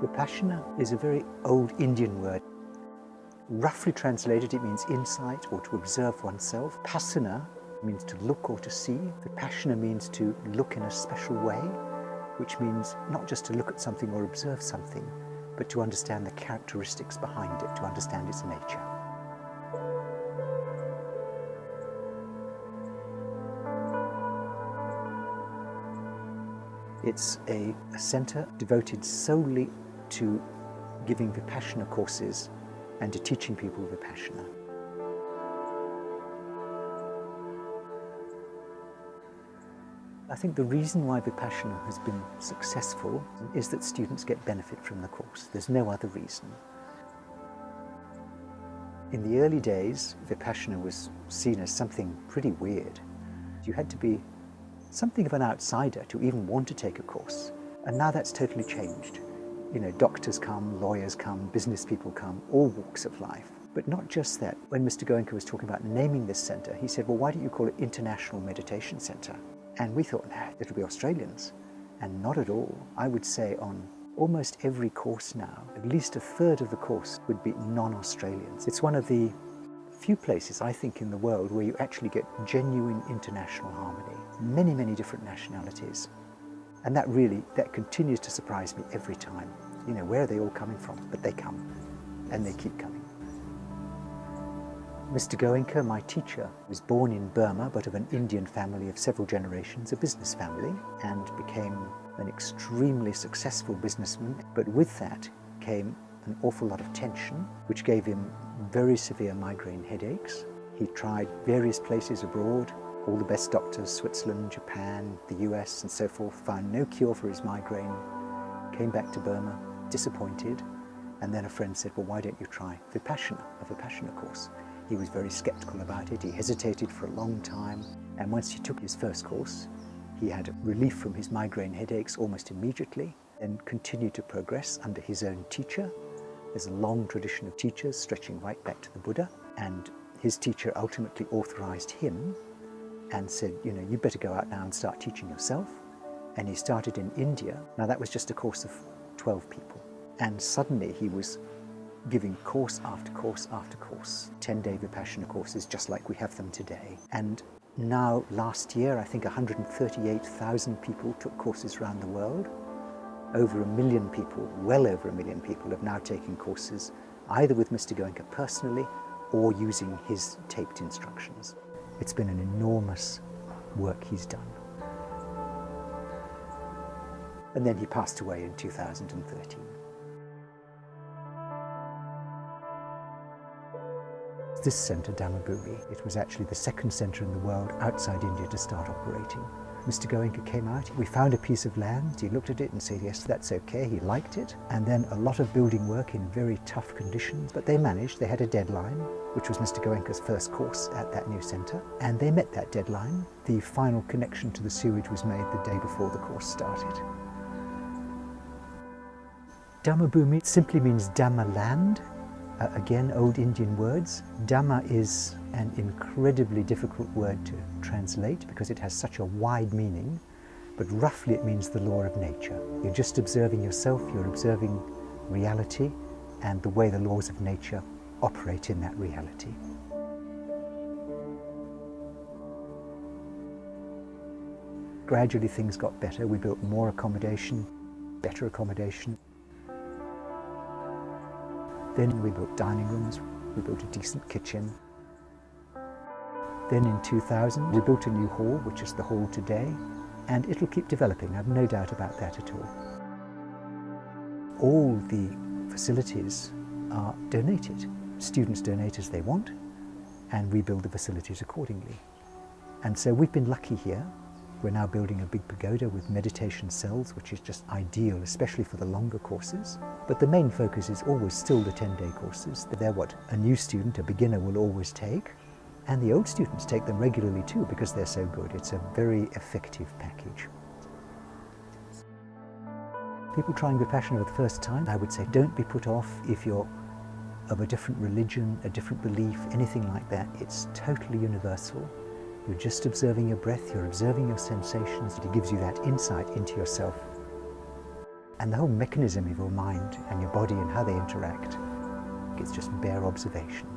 Vipassana is a very old Indian word. Roughly translated, it means insight or to observe oneself. Passana means to look or to see. Vipassana means to look in a special way, which means not just to look at something or observe something, but to understand the characteristics behind it, to understand its nature. It's a center devoted solely to giving Vipassana courses and to teaching people Vipassana. I think the reason why Vipassana has been successful is that students get benefit from the course. There's no other reason. In the early days, Vipassana was seen as something pretty weird. You had to be something of an outsider to even want to take a course. And now that's totally changed. You know, doctors come, lawyers come, business people come, all walks of life. But not just that. When Mr. Goenka was talking about naming this center, he said, well, why don't you call it International Meditation Center? And we thought, nah, it'll be Australians. And not at all. I would say on almost every course now, at least a third of the course would be non-Australians. It's one of the few places, I think, in the world where you actually get genuine international harmony. Many, many different nationalities. And that continues to surprise me every time. You know, where are they all coming from? But they come, and they keep coming. Mr. Goenka, my teacher, was born in Burma, but of an Indian family of several generations, a business family, and became an extremely successful businessman. But with that came an awful lot of tension, which gave him very severe migraine headaches. He tried various places abroad, all the best doctors, Switzerland, Japan, the US, and so forth, found no cure for his migraine, came back to Burma, disappointed, and then a friend said, well, why don't you try Vipassana, a Vipassana course? He was very skeptical about it. He hesitated for a long time, and once he took his first course, he had relief from his migraine headaches almost immediately, and continued to progress under his own teacher. There's a long tradition of teachers stretching right back to the Buddha, and his teacher ultimately authorized him and said, you know, you better go out now and start teaching yourself. And he started in India. Now that was just a course of 12 people. And suddenly he was giving course after course after course, 10-day Vipassana courses just like we have them today. And now last year, I think 138,000 people took courses around the world. Over 1 million people, well over 1 million people have now taken courses either with Mr. Goenka personally or using his taped instructions. It's been an enormous work he's done. And then he passed away in 2013. This centre, Dhammabhumi, it was actually the second centre in the world outside India to start operating. Mr. Goenka came out, we found a piece of land, he looked at it and said, yes, that's okay, he liked it. And then a lot of building work in very tough conditions, but they managed, they had a deadline, which was Mr. Goenka's first course at that new centre, and they met that deadline. The final connection to the sewage was made the day before the course started. Dhammabhumi simply means Dhamma land. Again, old Indian words. Dhamma is an incredibly difficult word to translate because it has such a wide meaning, but roughly it means the law of nature. You're just observing yourself, you're observing reality and the way the laws of nature operate in that reality. Gradually things got better. We built more accommodation, better accommodation. Then we built dining rooms, we built a decent kitchen. Then in 2000 we built a new hall, which is the hall today, and it'll keep developing, I've no doubt about that at all. All the facilities are donated. Students donate as they want, and we build the facilities accordingly. And so we've been lucky here. We're now building a big pagoda with meditation cells, which is just ideal, especially for the longer courses. But the main focus is always still the 10-day courses. They're what a new student, a beginner, will always take. And the old students take them regularly too because they're so good. It's a very effective package. People trying Vipassana for the first time, I would say don't be put off if you're of a different religion, a different belief, anything like that. It's totally universal. You're just observing your breath, you're observing your sensations. It gives you that insight into yourself. And the whole mechanism of your mind and your body and how they interact, it's just bare observation.